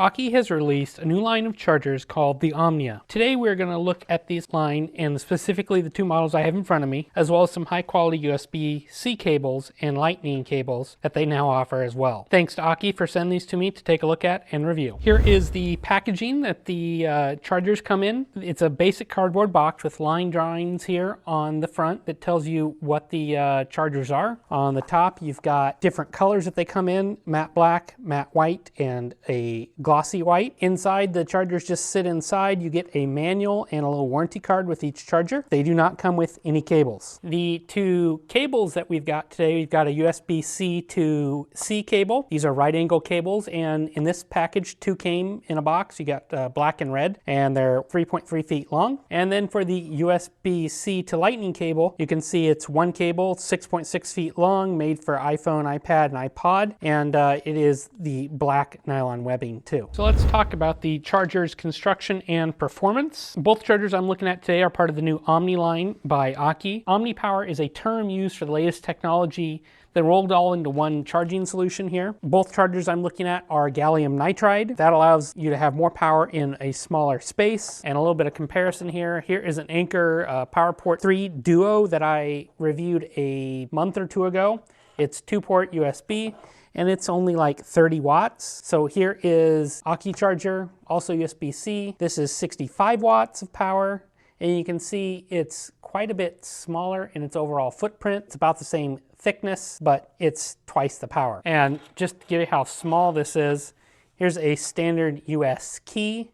Aukey has released a new line of chargers called the Omnia. Today we're going to look at this line and specifically the two models I have in front of me, as well as some high quality USB-C cables and lightning cables that they now offer as well. Thanks to Aukey for sending these to me to take a look at and review. Here is the packaging that the chargers come in. It's a basic cardboard box with line drawings here on the front that tells you what the chargers are. On the top you've got different colors that they come in: matte black, matte white, and a glossy white. Inside, the chargers just sit inside. You get a manual and a little warranty card with each charger. They do not come with any cables. The two cables that we've got today, we've got a USB-C to C cable. These are right angle cables, and in this package, two came in a box. You got black and red, and they're 3.3 feet long. And then for the USB-C to lightning cable, you can see it's one cable, 6.6 feet long, made for iPhone, iPad, and iPod, and it is the black nylon webbing too. So let's talk about the charger's construction and performance. Both chargers I'm looking at today are part of the new Omni line by Aukey. Omni Power is a term used for the latest technology that rolled all into one charging solution here. Both chargers I'm looking at are gallium nitride. That allows you to have more power in a smaller space. And a little bit of comparison here. Here is an Anker PowerPort 3 Duo that I reviewed a month or two ago. It's 2-port USB. And it's only like 30 watts. So here is Aukey charger, also USB-C. This is 65 watts of power, and you can see it's quite a bit smaller in its overall footprint. It's about the same thickness, but it's twice the power. And just to give you how small this is, here's a standard US key.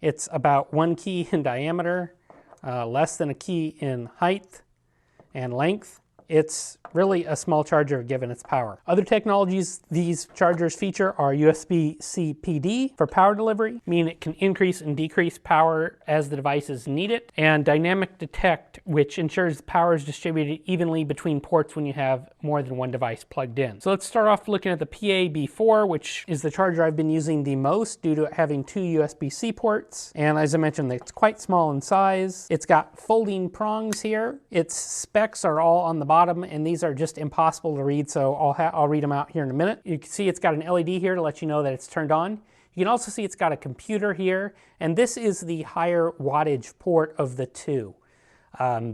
It's about 1 key in diameter, less than a key in height and length. It's really a small charger given its power. Other technologies these chargers feature are USB-C PD for power delivery, meaning it can increase and decrease power as the devices need it, and dynamic detect, which ensures power is distributed evenly between ports when you have more than one device plugged in. So let's start off looking at the PA-B4, which is the charger I've been using the most due to it having two USB-C ports. And as I mentioned, it's quite small in size. It's got folding prongs here. Its specs are all on the bottom, and these are just impossible to read, so I'll read them out here in a minute. You can see it's got an LED here to let you know that it's turned on. You can also see it's got a computer here, and this is the higher wattage port of the two.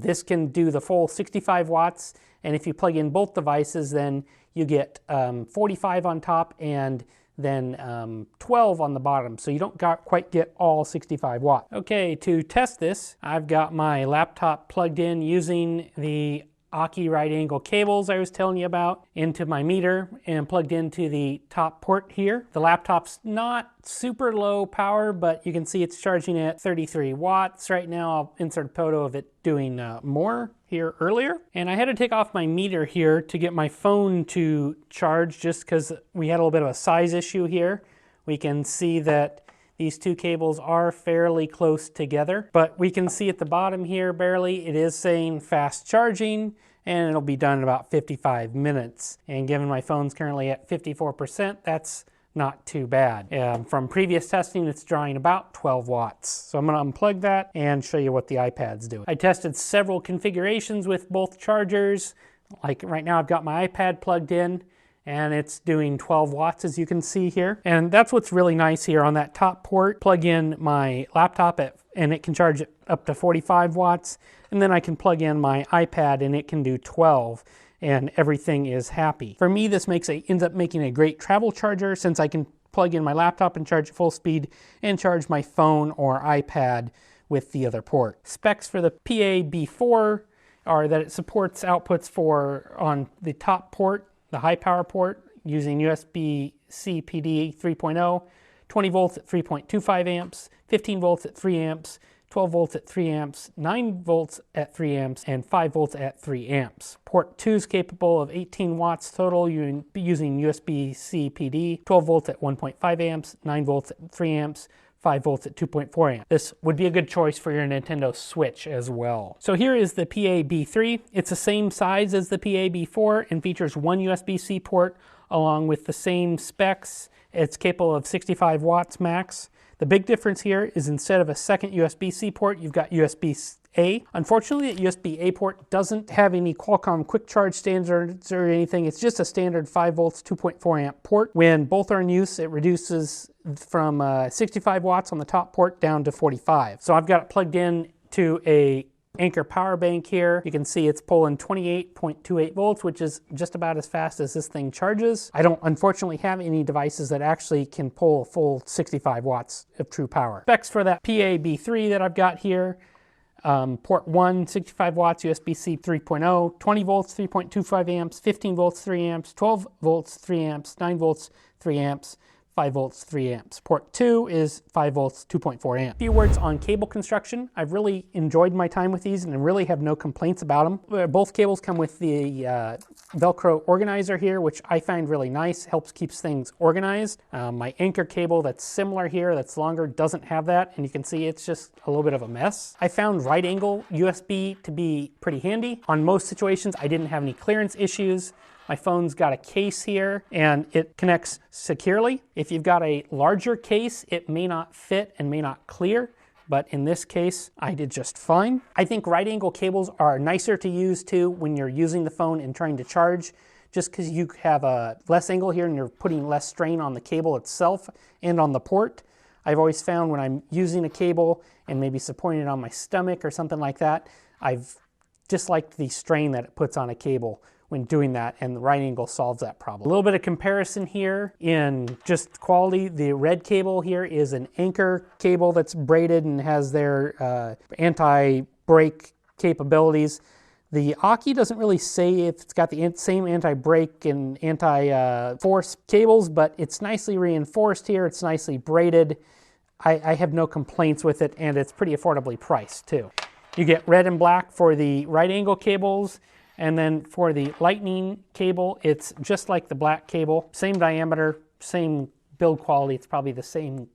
This can do the full 65 watts, and if you plug in both devices, then you get 45 on top and then 12 on the bottom, so you don't quite get all 65 watts. Okay, to test this, I've got my laptop plugged in using the Aukey right angle cables I was telling you about into my meter and plugged into the top port here. The laptop's not super low power, but you can see it's charging at 33 watts right now. I'll insert a photo of it doing more here earlier. And I had to take off my meter here to get my phone to charge just because we had a little bit of a size issue here. We can see that these two cables are fairly close together, but we can see at the bottom here barely it is saying fast charging, and it'll be done in about 55 minutes. And given my phone's currently at 54%, that's not too bad. From previous testing, it's drawing about 12 watts. So I'm going to unplug that and show you what the iPad's doing. I tested several configurations with both chargers. Like right now I've got my iPad plugged in, and it's doing 12 watts as you can see here. And that's what's really nice here. On that top port, plug in my laptop and it can charge it up to 45 watts. And then I can plug in my iPad and it can do 12, and everything is happy. For me, this ends up making a great travel charger since I can plug in my laptop and charge at full speed and charge my phone or iPad with the other port. Specs for the PA-B4 are that it supports outputs on the top port, the high power port, using USB-C PD 3.0, 20 volts at 3.25 amps, 15 volts at 3 amps, 12 volts at 3 amps, 9 volts at 3 amps, and 5 volts at 3 amps. Port 2 is capable of 18 watts total using USB-C PD, 12 volts at 1.5 amps, 9 volts at 3 amps, 5 volts at 2.4 amps. This would be a good choice for your Nintendo Switch as well. So here is the PA-B3. It's the same size as the PA-B4 and features one USB-C port along with the same specs. It's capable of 65 watts max. The big difference here is instead of a second USB-C port, you've got USB USB-A. Unfortunately, the USB-A port doesn't have any Qualcomm quick charge standards or anything. It's just a standard 5 volts, 2.4 amp port. When both are in use, it reduces from 65 watts on the top port down to 45. So I've got it plugged in to a Anker power bank here. You can see it's pulling 28.28 volts, which is just about as fast as this thing charges. I don't unfortunately have any devices that actually can pull a full 65 watts of true power. Specs for that PA-B3 that I've got here. Port 1, 65 watts, USB-C 3.0, 20 volts, 3.25 amps, 15 volts, 3 amps, 12 volts, 3 amps, 9 volts, 3 amps, 5 volts, 3 amps. Port 2 is 5 volts, 2.4 amps. A few words on cable construction. I've really enjoyed my time with these and I really have no complaints about them. Both cables come with the Velcro organizer here, which I find really nice, helps keeps things organized. My Anker cable that's similar here, that's longer, doesn't have that, and you can see it's just a little bit of a mess. I found right angle USB to be pretty handy. On most situations, I didn't have any clearance issues. My phone's got a case here and it connects securely. If you've got a larger case, it may not fit and may not clear, but in this case, I did just fine. I think right angle cables are nicer to use too when you're using the phone and trying to charge, just because you have a less angle here and you're putting less strain on the cable itself and on the port. I've always found when I'm using a cable and maybe supporting it on my stomach or something like that, I've disliked the strain that it puts on a cable when doing that, and the right angle solves that problem. A little bit of comparison here in just quality. The red cable here is an Anker cable that's braided and has their anti-break capabilities. The Aukey doesn't really say if it's got the same anti-break and anti-force cables, but it's nicely reinforced here. It's nicely braided. I have no complaints with it, and it's pretty affordably priced too. You get red and black for the right angle cables. And then for the lightning cable, it's just like the black cable, same diameter, same build quality. It's probably the same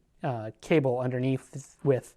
cable underneath with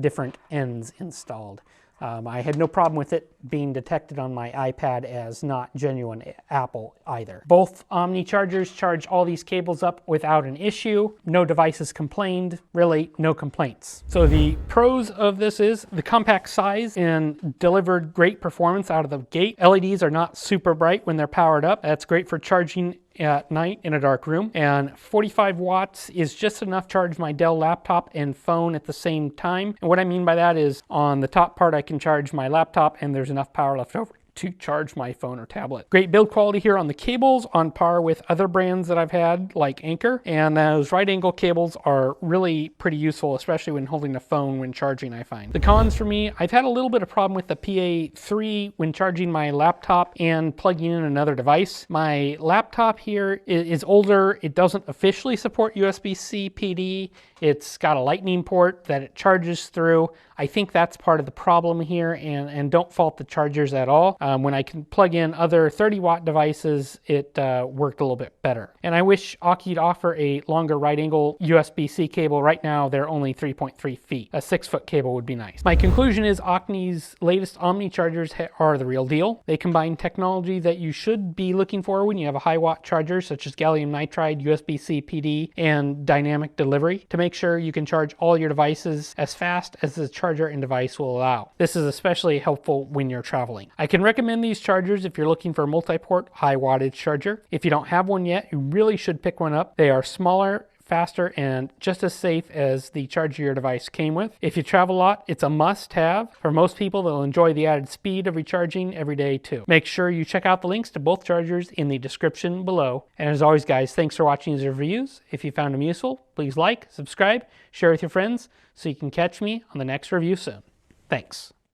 different ends installed. I had no problem with it being detected on my iPad as not genuine Apple either. Both Omni chargers charge all these cables up without an issue. No devices complained, really no complaints. So the pros of this is the compact size and delivered great performance out of the gate. LEDs are not super bright when they're powered up. That's great for charging at night in a dark room, and 45 watts is just enough to charge my Dell laptop and phone at the same time. And what I mean by that is on the top part I can charge my laptop and there's enough power left over to charge my phone or tablet. Great build quality here on the cables, on par with other brands that I've had like Anker, and those right angle cables are really pretty useful, especially when holding a phone when charging, I find. The cons for me, I've had a little bit of problem with the PA3 when charging my laptop and plugging in another device. My laptop here is older. It doesn't officially support USB-C PD. It's got a lightning port that it charges through. I think that's part of the problem here, and don't fault the chargers at all. When I can plug in other 30-watt devices, it worked a little bit better. And I wish Aukey'd offer a longer right angle USB-C cable. Right now, they're only 3.3 feet. A 6-foot cable would be nice. My conclusion is Aukey's latest Omni chargers are the real deal. They combine technology that you should be looking for when you have a high-watt charger, such as gallium nitride, USB-C PD, and dynamic delivery, to make sure you can charge all your devices as fast as the charger and device will allow. This is especially helpful when you're traveling. I can recommend these chargers if you're looking for a multi-port high wattage charger. If you don't have one yet, you really should pick one up. They are smaller, faster, and just as safe as the charger your device came with. If you travel a lot, it's a must-have. For most people, they'll enjoy the added speed of recharging every day too. Make sure you check out the links to both chargers in the description below. And as always, guys, thanks for watching these reviews. If you found them useful, please like, subscribe, share with your friends so you can catch me on the next review soon. Thanks.